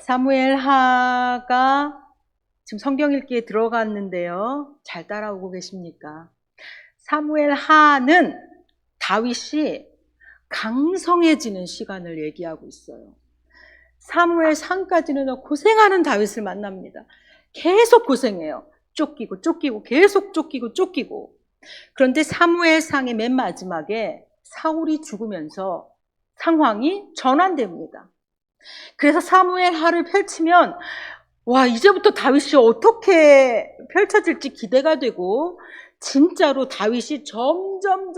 사무엘하가 지금 성경 읽기에 들어갔는데요. 잘 따라오고 계십니까? 사무엘하는 다윗이 강성해지는 시간을 얘기하고 있어요. 사무엘상까지는 고생하는 다윗을 만납니다. 계속 고생해요. 쫓기고 계속 쫓기고. 그런데 사무엘상의 맨 마지막에 사울이 죽으면서 상황이 전환됩니다. 그래서 사무엘하를 펼치면 와, 이제부터 다윗이 어떻게 펼쳐질지 기대가 되고 진짜로 다윗이 점점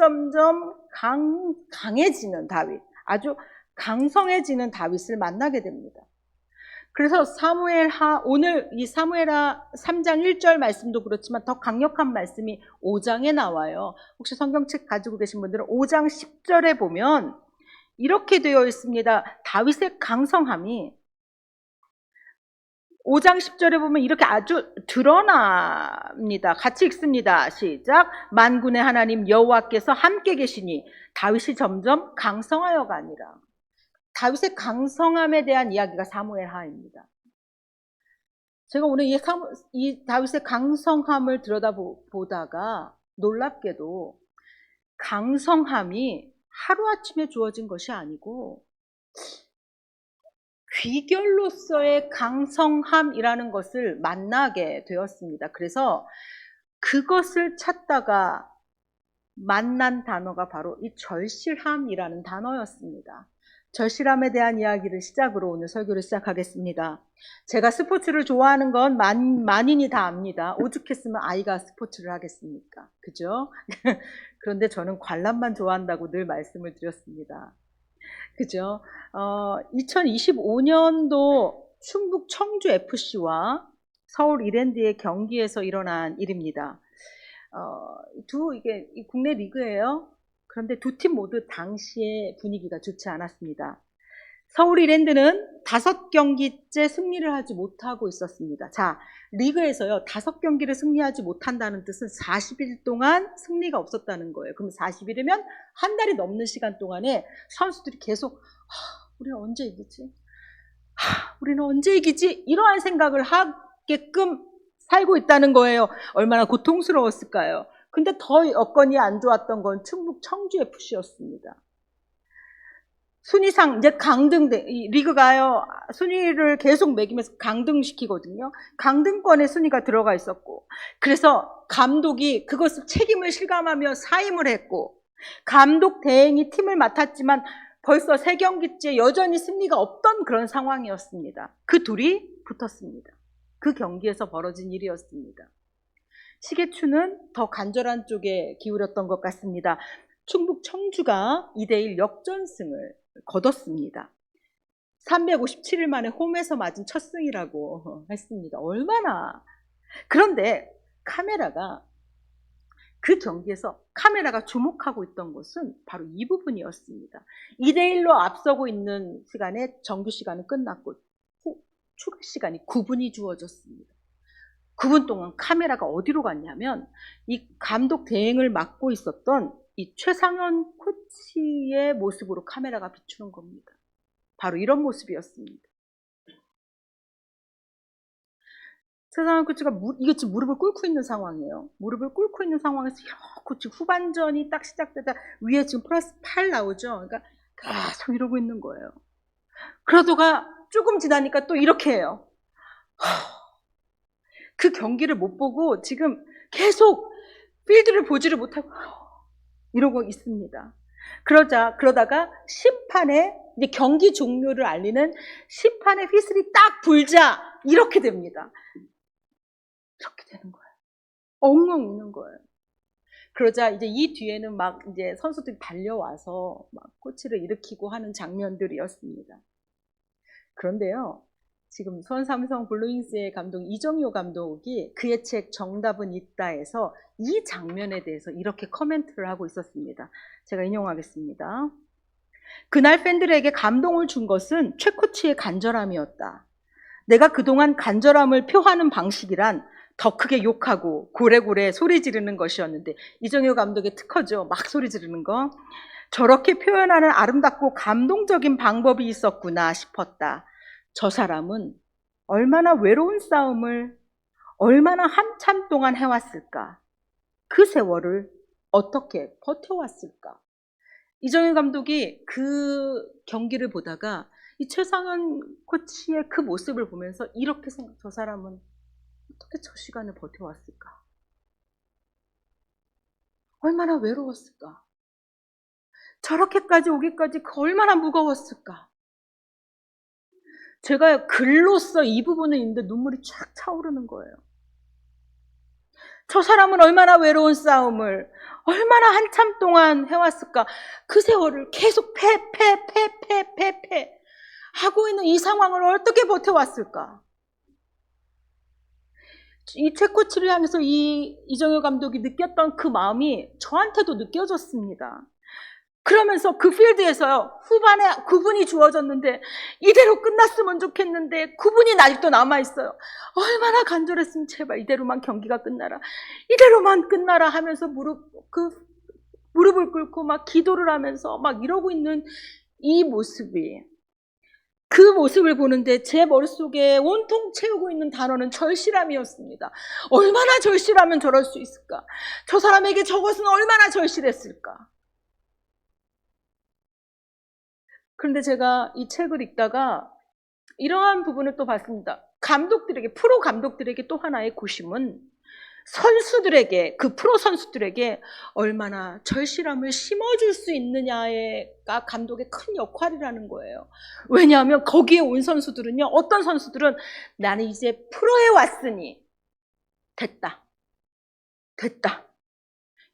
강해지는 다윗, 아주 강성해지는 다윗을 만나게 됩니다. 그래서 사무엘하, 오늘 이 사무엘하 3장 1절 말씀도 그렇지만 더 강력한 말씀이 5장에 나와요. 혹시 성경책 가지고 계신 분들은 5장 10절에 보면 이렇게 되어 있습니다. 다윗의 강성함이 5장 10절에 보면 이렇게 아주 드러납니다. 같이 읽습니다. 시작. 만군의 하나님 여호와께서 함께 계시니 다윗이 점점 강성하여 가니라. 다윗의 강성함에 대한 이야기가 사무엘하입니다. 제가 오늘 이 다윗의 강성함을 들여다보다가 놀랍게도 강성함이 하루아침에 주어진 것이 아니고 귀결로서의 강성함이라는 것을 만나게 되었습니다. 그래서 그것을 찾다가 만난 단어가 바로 이 절실함이라는 단어였습니다. 절실함에 대한 이야기를 시작으로 오늘 설교를 시작하겠습니다. 제가 스포츠를 좋아하는 건 만인이 다 압니다. 오죽했으면 아이가 스포츠를 하겠습니까? 그죠? 그런데 저는 관람만 좋아한다고 늘 말씀을 드렸습니다. 그죠? 2025년도 충북 청주 FC와 서울 이랜드의 경기에서 일어난 일입니다. 이게 국내 리그예요. 그런데 두 팀 모두 당시의 분위기가 좋지 않았습니다. 서울 이랜드는 5경기째 승리를 하지 못하고 있었습니다. 자, 리그에서요, 5경기를 승리하지 못한다는 뜻은 40일 동안 승리가 없었다는 거예요. 그럼 40일이면 한 달이 넘는 시간 동안에 선수들이 계속 우리는 언제 이기지? 우리는 언제 이기지? 이러한 생각을 하게끔 살고 있다는 거예요. 얼마나 고통스러웠을까요? 근데 더 여건이 안 좋았던 건 충북 청주 FC였습니다. 순위상 이제 리그가요, 순위를 계속 매기면서 강등시키거든요. 강등권에 순위가 들어가 있었고, 그래서 감독이 그것을 책임을 실감하며 사임을 했고, 감독 대행이 팀을 맡았지만 벌써 3경기째 여전히 승리가 없던 그런 상황이었습니다. 그 둘이 붙었습니다. 그 경기에서 벌어진 일이었습니다. 시계추는 더 간절한 쪽에 기울였던 것 같습니다. 충북 청주가 2대1 역전승을 거뒀습니다. 357일 만에 홈에서 맞은 첫 승이라고 했습니다. 얼마나. 그런데 그 경기에서 카메라가 주목하고 있던 것은 바로 이 부분이었습니다. 2대1로 앞서고 있는 시간에 정규 시간은 끝났고 추가 시간이 9분이 주어졌습니다. 9분 동안 카메라가 어디로 갔냐면 이 감독 대행을 맡고 있었던 이 최상현 코치의 모습으로 카메라가 비추는 겁니다. 바로 이런 모습이었습니다. 최상현 코치가 이게 지금 무릎을 꿇고 있는 상황이에요. 무릎을 꿇고 있는 상황에서 이렇게 지금 후반전이 딱 시작되다 위에 지금 플러스 8 나오죠. 그러니까 계속 이러고 있는 거예요. 그러다가 조금 지나니까 또 이렇게 해요. 그 경기를 못 보고 지금 계속 필드를 보지를 못하고 이러고 있습니다. 그러다가 심판의 이제 경기 종료를 알리는 심판의 휘슬이 딱 불자 이렇게 됩니다. 이렇게 되는 거예요. 엉엉 우는 거예요. 그러자 이제 이 뒤에는 막 이제 선수들이 달려와서 막 코치를 일으키고 하는 장면들이었습니다. 그런데요, 지금 수원삼성 블루윙스의 감독 이정효 감독이 그의 책 정답은 있다에서 이 장면에 대해서 이렇게 코멘트를 하고 있었습니다. 제가 인용하겠습니다. 그날 팬들에게 감동을 준 것은 최 코치의 간절함이었다. 내가 그동안 간절함을 표하는 방식이란 더 크게 욕하고 고래고래 소리 지르는 것이었는데, 이정효 감독의 특허죠. 막 소리 지르는 거. 저렇게 표현하는 아름답고 감동적인 방법이 있었구나 싶었다. 저 사람은 얼마나 외로운 싸움을 얼마나 한참 동안 해왔을까? 그 세월을 어떻게 버텨왔을까? 이정현 감독이 그 경기를 보다가 이 최상현 코치의 그 모습을 보면서 이렇게 생각, 저 사람은 어떻게 저 시간을 버텨왔을까? 얼마나 외로웠을까? 저렇게까지 오기까지 얼마나 무거웠을까? 제가 글로써 이 부분을 읽는데 눈물이 쫙 차오르는 거예요. 저 사람은 얼마나 외로운 싸움을 얼마나 한참 동안 해왔을까? 그 세월을 계속 패 하고 있는 이 상황을 어떻게 버텨왔을까? 이 최코치를 향해서 이정효 감독이 느꼈던 그 마음이 저한테도 느껴졌습니다. 그러면서 그 필드에서요, 후반에 9분이 주어졌는데 이대로 끝났으면 좋겠는데 9분이 아직도 남아있어요. 얼마나 간절했으면 제발 이대로만 경기가 끝나라, 이대로만 끝나라 하면서 무릎을 꿇고 막 기도를 하면서 막 이러고 있는 이 모습이, 그 모습을 보는데 제 머릿속에 온통 채우고 있는 단어는 절실함이었습니다. 얼마나 절실하면 저럴 수 있을까? 저 사람에게 저것은 얼마나 절실했을까? 그런데 제가 이 책을 읽다가 이러한 부분을 또 봤습니다. 감독들에게, 프로 감독들에게 또 하나의 고심은 선수들에게, 그 프로 선수들에게 얼마나 절실함을 심어줄 수 있느냐가 감독의 큰 역할이라는 거예요. 왜냐하면 거기에 온 선수들은요, 어떤 선수들은 나는 이제 프로에 왔으니 됐다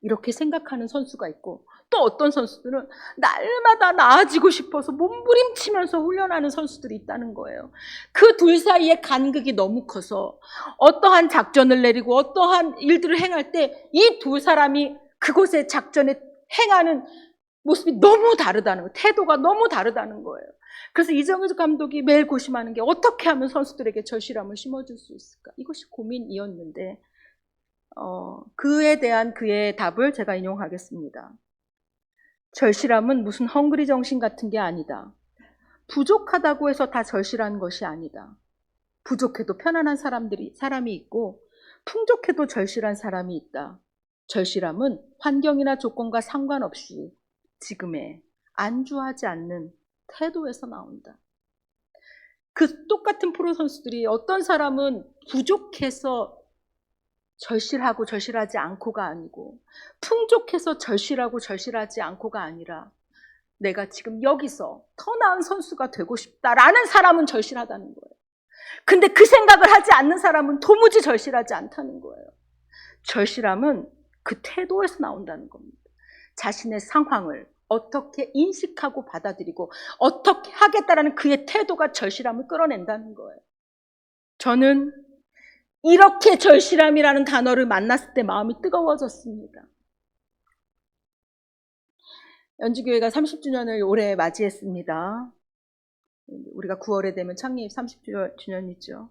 이렇게 생각하는 선수가 있고, 또 어떤 선수들은 날마다 나아지고 싶어서 몸부림치면서 훈련하는 선수들이 있다는 거예요. 그 둘 사이의 간극이 너무 커서 어떠한 작전을 내리고 어떠한 일들을 행할 때 이 두 사람이 그곳의 작전에 행하는 모습이 너무 다르다는 거예요. 태도가 너무 다르다는 거예요. 그래서 이정효 감독이 매일 고심하는 게 어떻게 하면 선수들에게 절실함을 심어줄 수 있을까? 이것이 고민이었는데 그에 대한 그의 답을 제가 인용하겠습니다. 절실함은 무슨 헝그리 정신 같은 게 아니다. 부족하다고 해서 다 절실한 것이 아니다. 부족해도 편안한 사람이 있고 풍족해도 절실한 사람이 있다. 절실함은 환경이나 조건과 상관없이 지금에 안주하지 않는 태도에서 나온다. 그 똑같은 프로 선수들이 어떤 사람은 부족해서 절실하고 절실하지 않고가 아니고 풍족해서 절실하고 절실하지 않고가 아니라 내가 지금 여기서 더 나은 선수가 되고 싶다라는 사람은 절실하다는 거예요. 근데 그 생각을 하지 않는 사람은 도무지 절실하지 않다는 거예요. 절실함은 그 태도에서 나온다는 겁니다. 자신의 상황을 어떻게 인식하고 받아들이고 어떻게 하겠다라는 그의 태도가 절실함을 끌어낸다는 거예요. 저는 이렇게 절실함이라는 단어를 만났을 때 마음이 뜨거워졌습니다. 연주교회가 30주년을 올해 맞이했습니다. 우리가 9월에 되면 창립 30주년이죠.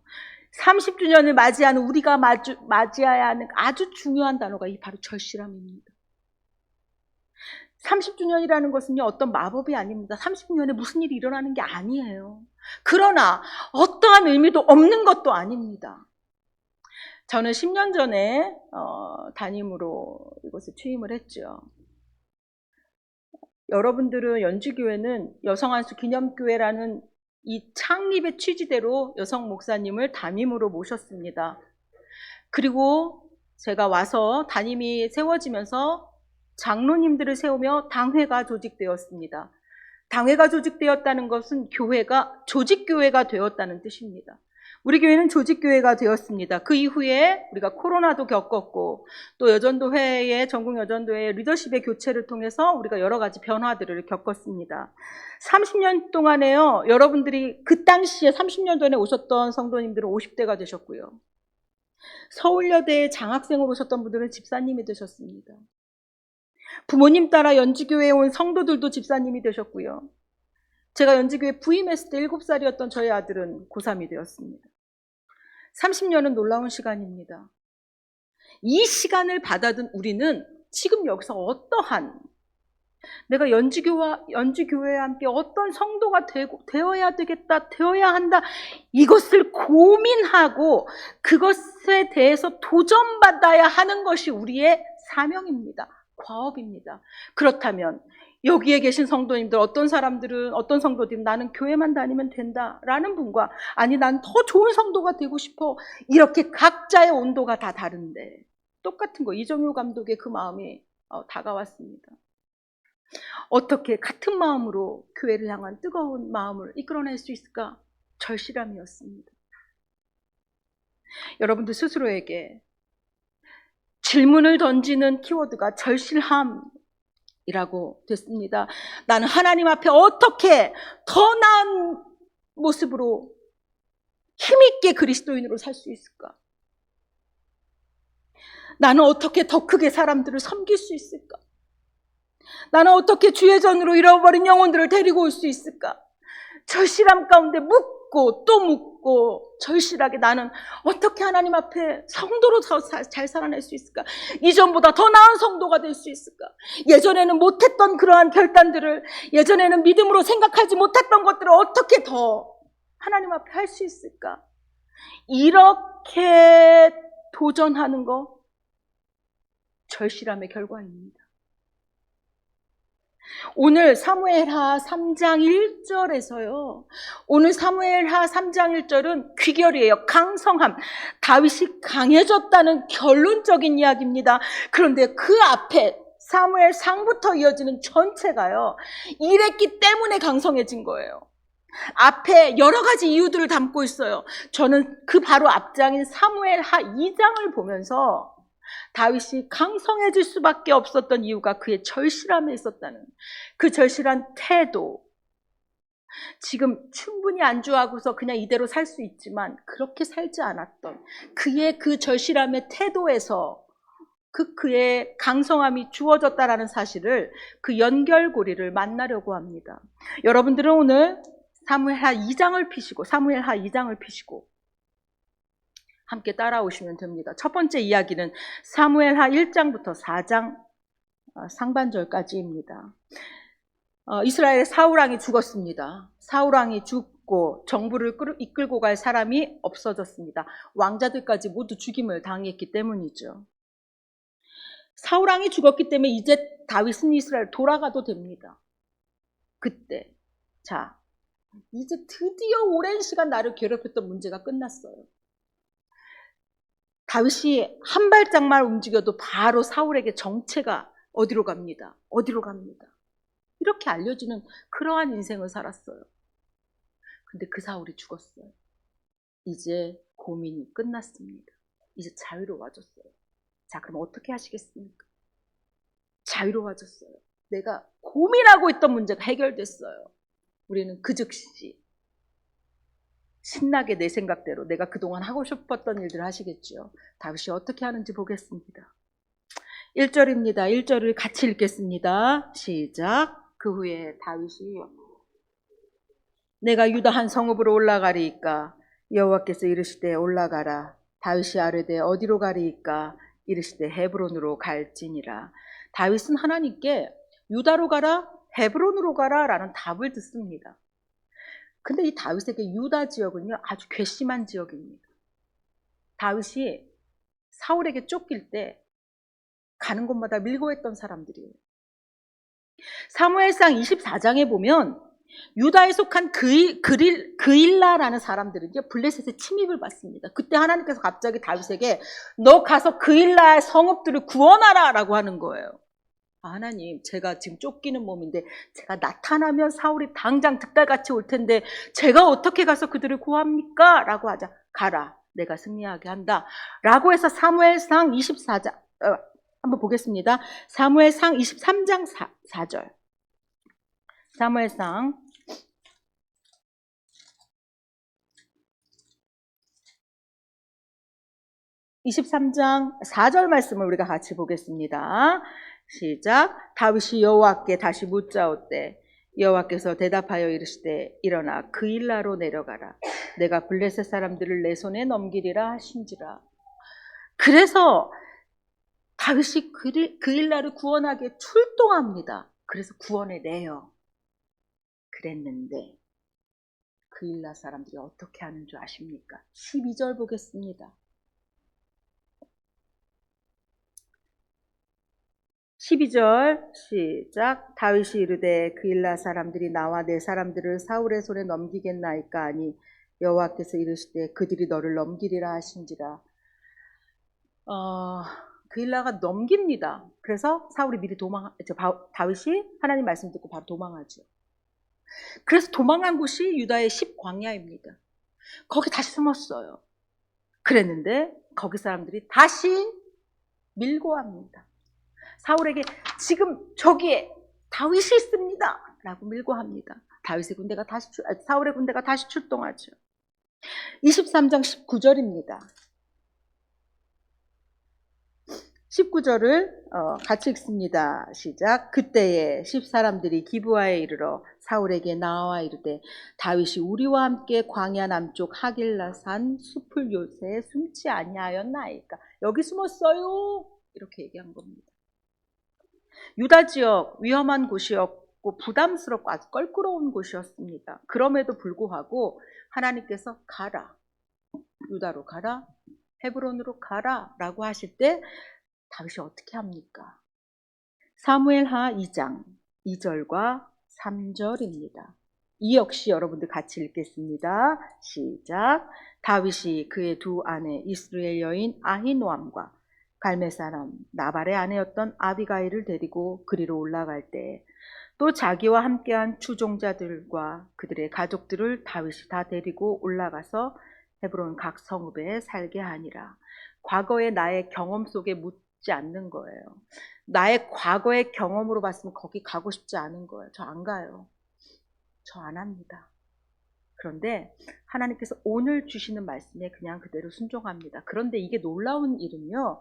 30주년을 맞이하는 우리가 맞이해야 하는 아주 중요한 단어가 바로 절실함입니다. 30주년이라는 것은요, 어떤 마법이 아닙니다. 30주년에 무슨 일이 일어나는 게 아니에요. 그러나 어떠한 의미도 없는 것도 아닙니다. 저는 10년 전에 담임으로 이곳에 취임을 했죠. 여러분들은 연주교회는 여성안수 기념교회라는 이 창립의 취지대로 여성 목사님을 담임으로 모셨습니다. 그리고 제가 와서 담임이 세워지면서 장로님들을 세우며 당회가 조직되었습니다. 당회가 조직되었다는 것은 교회가 조직교회가 되었다는 뜻입니다. 우리 교회는 조직교회가 되었습니다. 그 이후에 우리가 코로나도 겪었고 또 여전도회의 전국 여전도회의 리더십의 교체를 통해서 우리가 여러 가지 변화들을 겪었습니다. 30년 동안에요, 여러분들이 그 당시에 30년 전에 오셨던 성도님들은 50대가 되셨고요. 서울여대에 장학생으로 오셨던 분들은 집사님이 되셨습니다. 부모님 따라 연주교회에 온 성도들도 집사님이 되셨고요. 제가 연주교회 부임했을 때 7살이었던 저희 아들은 고3이 되었습니다. 30년은 놀라운 시간입니다. 이 시간을 받아든 우리는 지금 여기서 어떠한 내가 연지교회와 함께 어떤 성도가 되어야 되겠다, 되어야 한다, 이것을 고민하고 그것에 대해서 도전받아야 하는 것이 우리의 사명입니다. 과업입니다. 그렇다면 여기에 계신 성도님들, 어떤 성도들은 나는 교회만 다니면 된다라는 분과, 아니 난 더 좋은 성도가 되고 싶어, 이렇게 각자의 온도가 다 다른데 똑같은 거, 이정효 감독의 그 마음이 다가왔습니다. 어떻게 같은 마음으로 교회를 향한 뜨거운 마음을 이끌어낼 수 있을까? 절실함이었습니다. 여러분들 스스로에게 질문을 던지는 키워드가 절실함이라고 됐습니다. 나는 하나님 앞에 어떻게 더 나은 모습으로 힘있게 그리스도인으로 살 수 있을까? 나는 어떻게 더 크게 사람들을 섬길 수 있을까? 나는 어떻게 주의 전으로 잃어버린 영혼들을 데리고 올 수 있을까? 절실함 가운데 묻고 또 묻고 절실하게 나는 어떻게 하나님 앞에 성도로 더 잘 살아낼 수 있을까? 이전보다 더 나은 성도가 될 수 있을까? 예전에는 못했던 그러한 결단들을, 예전에는 믿음으로 생각하지 못했던 것들을 어떻게 더 하나님 앞에 할 수 있을까? 이렇게 도전하는 거 절실함의 결과입니다. 오늘 사무엘하 3장 1절에서요. 오늘 사무엘하 3장 1절은 귀결이에요. 강성함. 다윗이 강해졌다는 결론적인 이야기입니다. 그런데 그 앞에 사무엘상부터 이어지는 전체가요. 이랬기 때문에 강성해진 거예요. 앞에 여러 가지 이유들을 담고 있어요. 저는 그 바로 앞장인 사무엘하 2장을 보면서 다윗이 강성해질 수밖에 없었던 이유가 그의 절실함에 있었다는, 그 절실한 태도. 지금 충분히 안주하고서 그냥 이대로 살 수 있지만 그렇게 살지 않았던 그의 그 절실함의 태도에서 그의 강성함이 주어졌다라는 사실을, 그 연결고리를 만나려고 합니다. 여러분들은 오늘 사무엘하 2장을 피시고 함께 따라오시면 됩니다. 첫 번째 이야기는 사무엘하 1장부터 4장 상반절까지입니다. 이스라엘의 사울왕이 죽었습니다. 사울왕이 죽고 정부를 이끌고 갈 사람이 없어졌습니다. 왕자들까지 모두 죽임을 당했기 때문이죠. 사울왕이 죽었기 때문에 이제 다윗은 이스라엘 돌아가도 됩니다. 그때 이제 드디어 오랜 시간 나를 괴롭혔던 문제가 끝났어요. 다윗이 한 발짝만 움직여도 바로 사울에게 정체가 어디로 갑니다. 이렇게 알려지는 그러한 인생을 살았어요. 근데 그 사울이 죽었어요. 이제 고민이 끝났습니다. 이제 자유로워졌어요. 자, 그럼 어떻게 하시겠습니까? 자유로워졌어요. 내가 고민하고 있던 문제가 해결됐어요. 우리는 그 즉시 신나게 내 생각대로 내가 그동안 하고 싶었던 일들을 하시겠죠. 다윗이 어떻게 하는지 보겠습니다. 1절입니다. 1절을 같이 읽겠습니다. 시작. 그 후에 다윗이 내가 유다 한 성읍으로 올라가리이까? 여호와께서 이르시되 올라가라. 다윗이 아뢰되 어디로 가리이까? 이르시되 헤브론으로 갈지니라. 다윗은 하나님께 유다로 가라, 헤브론으로 가라 라는 답을 듣습니다. 근데 이 다윗에게 유다 지역은요, 아주 괘씸한 지역입니다. 다윗이 사울에게 쫓길 때 가는 곳마다 밀고했던 사람들이에요. 사무엘상 24장에 보면 유다에 속한 그일라라는 사람들은요, 블레셋의 침입을 받습니다. 그때 하나님께서 갑자기 다윗에게 너 가서 그일라의 성읍들을 구원하라 라고 하는 거예요. 하나님, 제가 지금 쫓기는 몸인데 제가 나타나면 사울이 당장 득달같이 올 텐데 제가 어떻게 가서 그들을 구합니까? 라고 하자. 가라, 내가 승리하게 한다 라고 해서 사무엘상 24장 한번 보겠습니다. 사무엘상 23장 4절. 사무엘상 23장 4절 말씀을 우리가 같이 보겠습니다. 시작. 다윗이 여호와께 다시 묻자오되 여호와께서 대답하여 이르시되 일어나 그일라로 내려가라. 내가 블레셋 사람들을 내 손에 넘기리라 하신지라. 그래서 다윗이 그일라를 구원하기에 출동합니다. 그래서 구원해내요. 그랬는데 그일라 사람들이 어떻게 하는 줄 아십니까? 12절 보겠습니다. 12절 시작. 다윗이 이르되 그일라 사람들이 나와 내 사람들을 사울의 손에 넘기겠나이까 하니 여호와께서 이르시되 그들이 너를 넘기리라 하신지라. 그일라가 넘깁니다. 그래서 사울이 미리 다윗이 하나님 말씀 듣고 바로 도망하죠. 그래서 도망한 곳이 유다의 10광야입니다. 거기 다시 숨었어요. 그랬는데 거기 사람들이 다시 밀고 합니다. 사울에게 지금 저기에 다윗이 있습니다 라고 밀고 합니다. 사울의 군대가 다시 출동하죠. 23장 19절입니다. 19절을 같이 읽습니다. 시작. 그때에 10사람들이 기브아에 이르러 사울에게 나와 이르되 다윗이 우리와 함께 광야 남쪽 하길라산 숲을 요새에 숨지 아니하였나이까. 여기 숨었어요 이렇게 얘기한 겁니다. 유다 지역 위험한 곳이었고 부담스럽고 아주 껄끄러운 곳이었습니다. 그럼에도 불구하고 하나님께서 가라, 유다로 가라, 헤브론으로 가라 라고 하실 때 다윗이 어떻게 합니까? 사무엘하 2장 2절과 3절입니다. 이 역시 여러분들 같이 읽겠습니다. 시작. 다윗이 그의 두 아내 이스라엘 여인 아히노암과 갈멜 사람 나발의 아내였던 아비가일을 데리고 그리로 올라갈 때 또 자기와 함께한 추종자들과 그들의 가족들을 다윗이 다 데리고 올라가서 헤브론 각 성읍에 살게 하니라. 과거의 나의 경험 속에 묻지 않는 거예요. 나의 과거의 경험으로 봤으면 거기 가고 싶지 않은 거예요. 저 안 가요. 저 안 합니다. 그런데 하나님께서 오늘 주시는 말씀에 그냥 그대로 순종합니다. 그런데 이게 놀라운 일은요,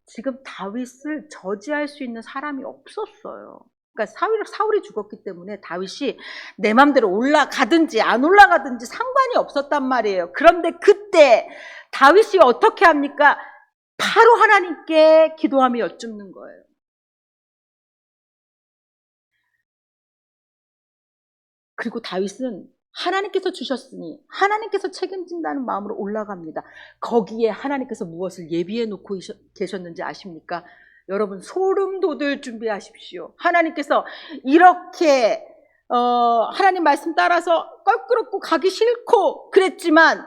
지금 다윗을 저지할 수 있는 사람이 없었어요. 그러니까 사울이 죽었기 때문에 다윗이 내 맘대로 올라가든지 안 올라가든지 상관이 없었단 말이에요. 그런데 그때 다윗이 어떻게 합니까? 바로 하나님께 기도하며 여쭙는 거예요. 그리고 다윗은 하나님께서 주셨으니 하나님께서 책임진다는 마음으로 올라갑니다. 거기에 하나님께서 무엇을 예비해 놓고 계셨는지 아십니까? 여러분, 소름 돋을 준비하십시오. 하나님께서 이렇게 하나님 말씀 따라서 껄끄럽고 가기 싫고 그랬지만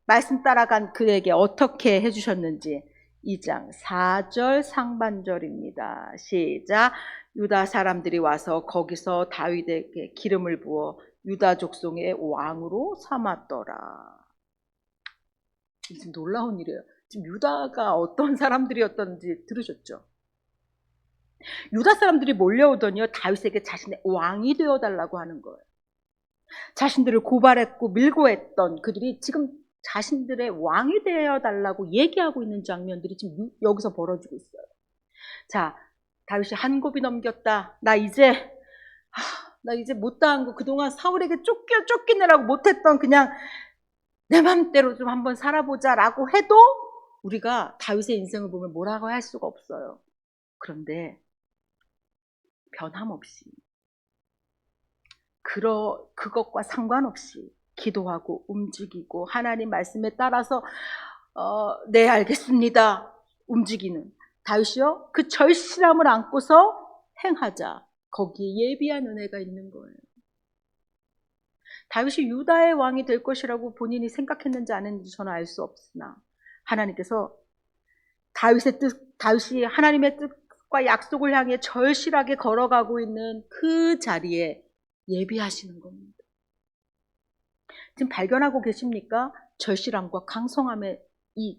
말씀 따라간 그에게 어떻게 해주셨는지 2장 4절 상반절입니다. 시작. 유다 사람들이 와서 거기서 다윗에게 기름을 부어 유다 족속의 왕으로 삼았더라. 지금 놀라운 일이에요. 지금 유다가 어떤 사람들이었던지 들으셨죠? 유다 사람들이 몰려오더니요, 다윗에게 자신의 왕이 되어달라고 하는 거예요. 자신들을 고발했고 밀고 했던 그들이 지금 자신들의 왕이 되어달라고 얘기하고 있는 장면들이 지금 여기서 벌어지고 있어요. 자, 다윗이 한 곱이 넘겼다. 나 이제 못다한 거, 그동안 사울에게 쫓기느라고 못했던 그냥 내 맘대로 좀 한번 살아보자 라고 해도 우리가 다윗의 인생을 보면 뭐라고 할 수가 없어요. 그런데 변함없이 그것과 상관없이 기도하고 움직이고 하나님 말씀에 따라서 네 알겠습니다 움직이는 다윗이요, 그 절실함을 안고서 행하자. 거기에 예비한 은혜가 있는 거예요. 다윗이 유다의 왕이 될 것이라고 본인이 생각했는지 안 했는지 저는 알 수 없으나 하나님께서 다윗이 하나님의 뜻과 약속을 향해 절실하게 걸어가고 있는 그 자리에 예비하시는 겁니다. 지금 발견하고 계십니까? 절실함과 강성함의 이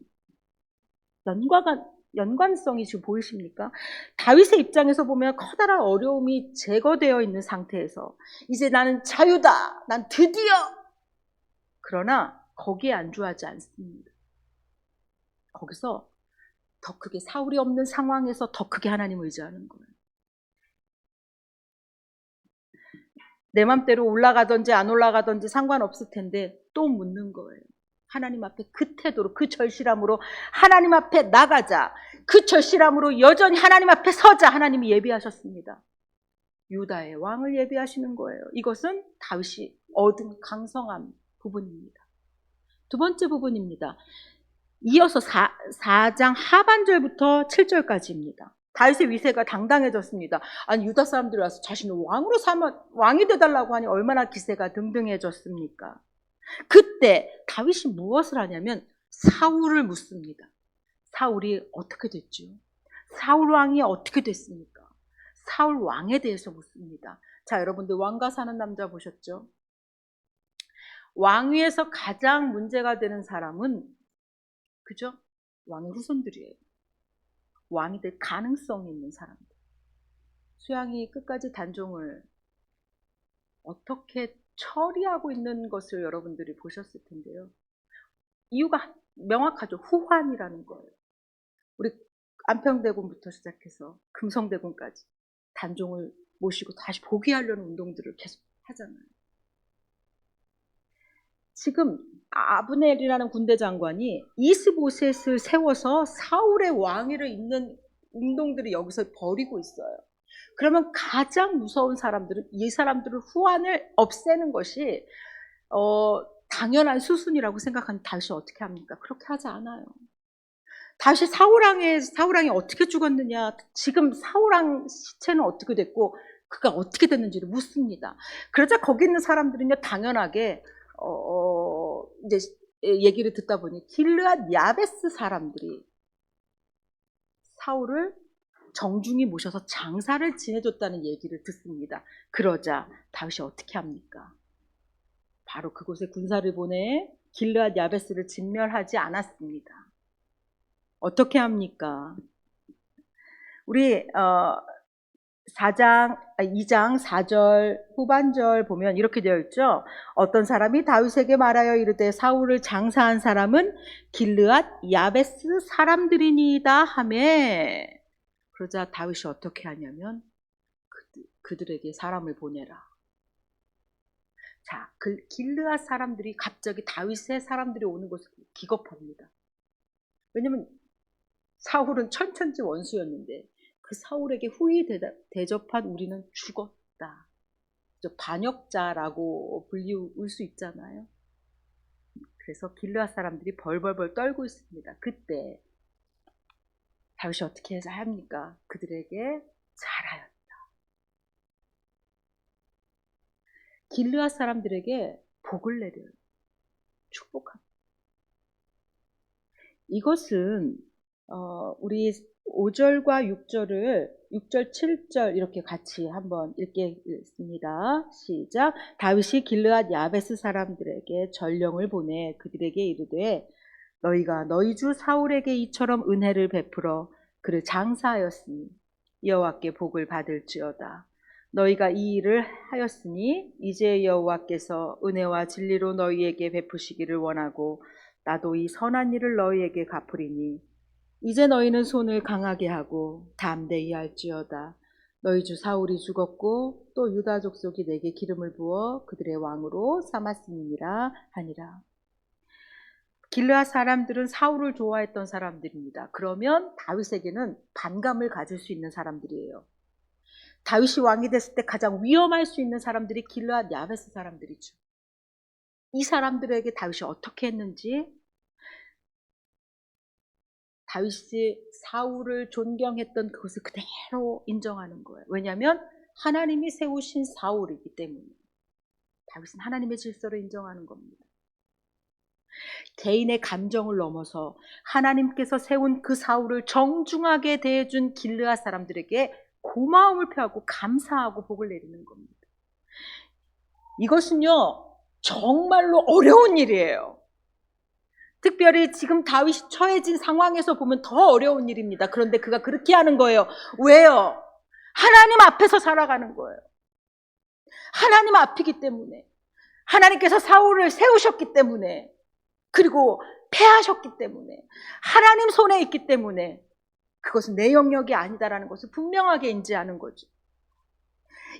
연관성이 지금 보이십니까? 다윗의 입장에서 보면 커다란 어려움이 제거되어 있는 상태에서 이제 나는 자유다, 난 드디어, 그러나 거기에 안주하지 않습니다. 거기서 더 크게, 사울이 없는 상황에서 더 크게 하나님을 의지하는 거예요. 내 맘대로 올라가든지 안 올라가든지 상관없을 텐데 또 묻는 거예요. 하나님 앞에 그 태도로, 그 절실함으로 하나님 앞에 나가자. 그 절실함으로 여전히 하나님 앞에 서자. 하나님이 예비하셨습니다. 유다의 왕을 예비하시는 거예요. 이것은 다윗이 얻은 강성한 부분입니다. 두 번째 부분입니다. 이어서 4장 하반절부터 7절까지입니다. 다윗의 위세가 당당해졌습니다. 아니 유다 사람들이 와서 자신을 왕으로 삼아 왕이 되달라고 하니 얼마나 기세가 등등해졌습니까? 그때 다윗이 무엇을 하냐면 사울을 묻습니다. 사울이 어떻게 됐죠? 사울 왕이 어떻게 됐습니까? 사울 왕에 대해서 묻습니다. 자, 여러분들 왕가 사는 남자 보셨죠? 왕위에서 가장 문제가 되는 사람은 그죠? 왕의 후손들이에요. 왕이 될 가능성이 있는 사람들. 수양이 끝까지 단종을 어떻게 처리하고 있는 것을 여러분들이 보셨을 텐데요. 이유가 명확하죠. 후환이라는 거예요. 우리 안평대군부터 시작해서 금성대군까지 단종을 모시고 다시 복위하려는 운동들을 계속 하잖아요. 지금 아브넬이라는 군대 장관이 이스보셋을 세워서 사울의 왕위를 잇는 운동들이 여기서 벌이고 있어요. 그러면 가장 무서운 사람들은 이 사람들을 후환을 없애는 것이 당연한 수순이라고 생각하는 다윗이 어떻게 합니까? 그렇게 하지 않아요. 다윗이 사울왕이 어떻게 죽었느냐, 지금 사울왕 시체는 어떻게 됐고 그가 어떻게 됐는지를 묻습니다. 그러자 거기 있는 사람들은요 당연하게 이제 얘기를 듣다 보니 길르앗 야베스 사람들이 사울을 정중히 모셔서 장사를 지내줬다는 얘기를 듣습니다. 그러자 다윗이 어떻게 합니까? 바로 그곳에 군사를 보내 길르앗 야베스를 진멸하지 않았습니다. 어떻게 합니까? 우리 2장 4절 후반절 보면 이렇게 되어 있죠. 어떤 사람이 다윗에게 말하여 이르되 사울을 장사한 사람은 길르앗 야베스 사람들이니이다 하매, 그러자 다윗이 어떻게 하냐면 그들에게 사람을 보내라. 자, 길르앗 사람들이 갑자기 다윗의 사람들이 오는 것을 기겁합니다. 왜냐면 사울은 천천지 원수였는데 그 사울에게 후히 대접한 우리는 죽었다. 반역자라고 불리울 수 있잖아요. 그래서 길르앗 사람들이 벌벌벌 떨고 있습니다. 그때 다윗이 어떻게 해서 합니까? 그들에게 잘하였다. 길르앗 사람들에게 복을 내려요. 축복합니다. 이것은 우리 5절과 6절, 7절 이렇게 같이 한번 읽겠습니다. 시작. 다윗이 길르앗 야베스 사람들에게 전령을 보내 그들에게 이르되 너희가 너희 주 사울에게 이처럼 은혜를 베풀어 그를 장사하였으니 여호와께 복을 받을지어다. 너희가 이 일을 하였으니 이제 여호와께서 은혜와 진리로 너희에게 베푸시기를 원하고 나도 이 선한 일을 너희에게 갚으리니 이제 너희는 손을 강하게 하고 담대히 할지어다. 너희 주 사울이 죽었고 또 유다 족속이 내게 기름을 부어 그들의 왕으로 삼았음이니라 하니라. 길르앗 사람들은 사울을 좋아했던 사람들입니다. 그러면 다윗에게는 반감을 가질 수 있는 사람들이에요. 다윗이 왕이 됐을 때 가장 위험할 수 있는 사람들이 길르앗 야베스 사람들이죠. 이 사람들에게 다윗이 어떻게 했는지, 다윗이 사울을 존경했던 그것을 그대로 인정하는 거예요. 왜냐하면 하나님이 세우신 사울이기 때문에. 다윗은 하나님의 질서를 인정하는 겁니다. 개인의 감정을 넘어서 하나님께서 세운 그 사울을 정중하게 대해준 길르앗 사람들에게 고마움을 표하고 감사하고 복을 내리는 겁니다. 이것은요 정말로 어려운 일이에요. 특별히 지금 다윗이 처해진 상황에서 보면 더 어려운 일입니다. 그런데 그가 그렇게 하는 거예요. 왜요? 하나님 앞에서 살아가는 거예요. 하나님 앞이기 때문에, 하나님께서 사울을 세우셨기 때문에, 그리고 패하셨기 때문에, 하나님 손에 있기 때문에 그것은 내 영역이 아니다라는 것을 분명하게 인지하는 거죠.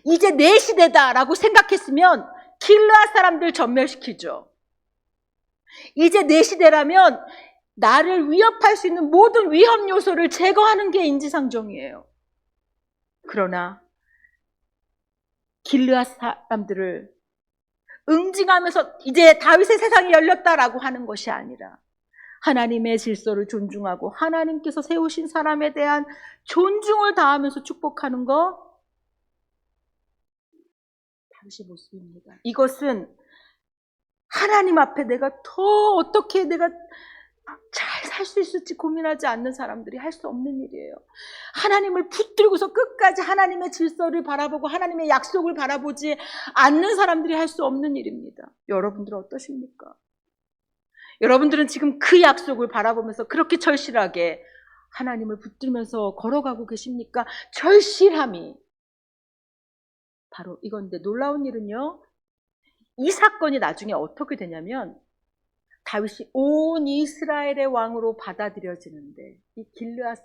이제 내 시대다라고 생각했으면 길르앗 사람들 전멸시키죠. 이제 내 시대라면 나를 위협할 수 있는 모든 위험 요소를 제거하는 게 인지상정이에요. 그러나 길르앗 사람들을 응징하면서 이제 다윗의 세상이 열렸다라고 하는 것이 아니라 하나님의 질서를 존중하고 하나님께서 세우신 사람에 대한 존중을 다하면서 축복하는 거, 다윗의 모습입니다. 이것은 하나님 앞에 내가 더 어떻게 내가 잘 살 수 있을지 고민하지 않는 사람들이 할 수 없는 일이에요. 하나님을 붙들고서 끝까지 하나님의 질서를 바라보고 하나님의 약속을 바라보지 않는 사람들이 할 수 없는 일입니다. 여러분들은 어떠십니까? 여러분들은 지금 그 약속을 바라보면서 그렇게 절실하게 하나님을 붙들면서 걸어가고 계십니까? 절실함이 바로 이건데, 놀라운 일은요, 이 사건이 나중에 어떻게 되냐면 다윗이 온 이스라엘의 왕으로 받아들여지는데 이 길르앗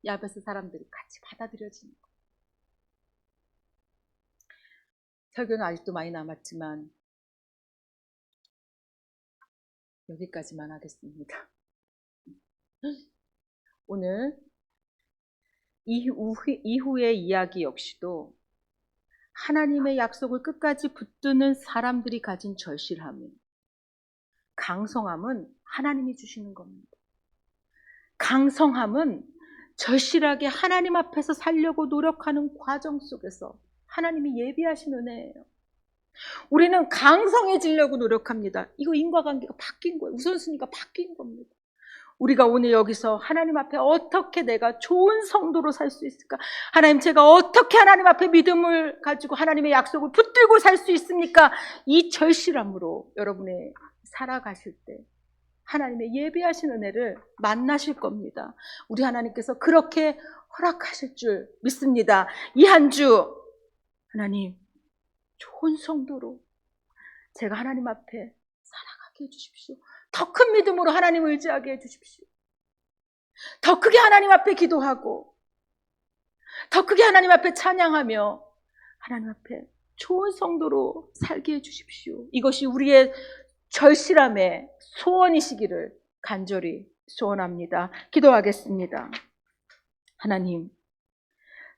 야베스 사람들이 같이 받아들여지는 거예요. 설교는 아직도 많이 남았지만 여기까지만 하겠습니다. 오늘 이후의 이야기 역시도 하나님의 약속을 끝까지 붙드는 사람들이 가진 절실함이, 강성함은 하나님이 주시는 겁니다. 강성함은 절실하게 하나님 앞에서 살려고 노력하는 과정 속에서 하나님이 예비하신 은혜예요. 우리는 강성해지려고 노력합니다. 이거 인과관계가 바뀐 거예요. 우선순위가 바뀐 겁니다. 우리가 오늘 여기서 하나님 앞에 어떻게 내가 좋은 성도로 살 수 있을까? 하나님, 제가 어떻게 하나님 앞에 믿음을 가지고 하나님의 약속을 붙들고 살 수 있습니까? 이 절실함으로 여러분의 살아가실 때 하나님의 예비하신 은혜를 만나실 겁니다. 우리 하나님께서 그렇게 허락하실 줄 믿습니다. 이 한 주 하나님, 좋은 성도로 제가 하나님 앞에 살아가게 해주십시오. 더 큰 믿음으로 하나님을 의지하게 해주십시오. 더 크게 하나님 앞에 기도하고 더 크게 하나님 앞에 찬양하며 하나님 앞에 좋은 성도로 살게 해주십시오. 이것이 우리의 절실함의 소원이시기를 간절히 소원합니다. 기도하겠습니다. 하나님,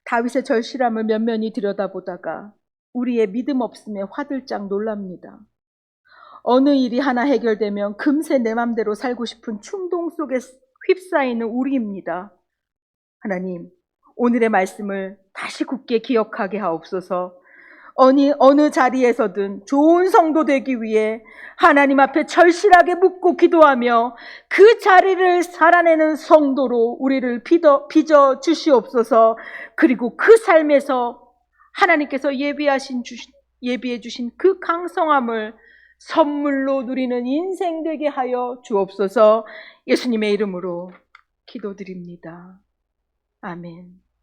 다윗의 절실함을 면면히 들여다보다가 우리의 믿음 없음에 화들짝 놀랍니다. 어느 일이 하나 해결되면 금세 내 맘대로 살고 싶은 충동 속에 휩싸이는 우리입니다. 하나님, 오늘의 말씀을 다시 굳게 기억하게 하옵소서. 어느 자리에서든 좋은 성도 되기 위해 하나님 앞에 절실하게 묻고 기도하며 그 자리를 살아내는 성도로 우리를 빚어 주시옵소서. 그리고 그 삶에서 하나님께서 예비해 주신 그 강성함을 선물로 누리는 인생 되게 하여 주옵소서. 예수님의 이름으로 기도드립니다. 아멘.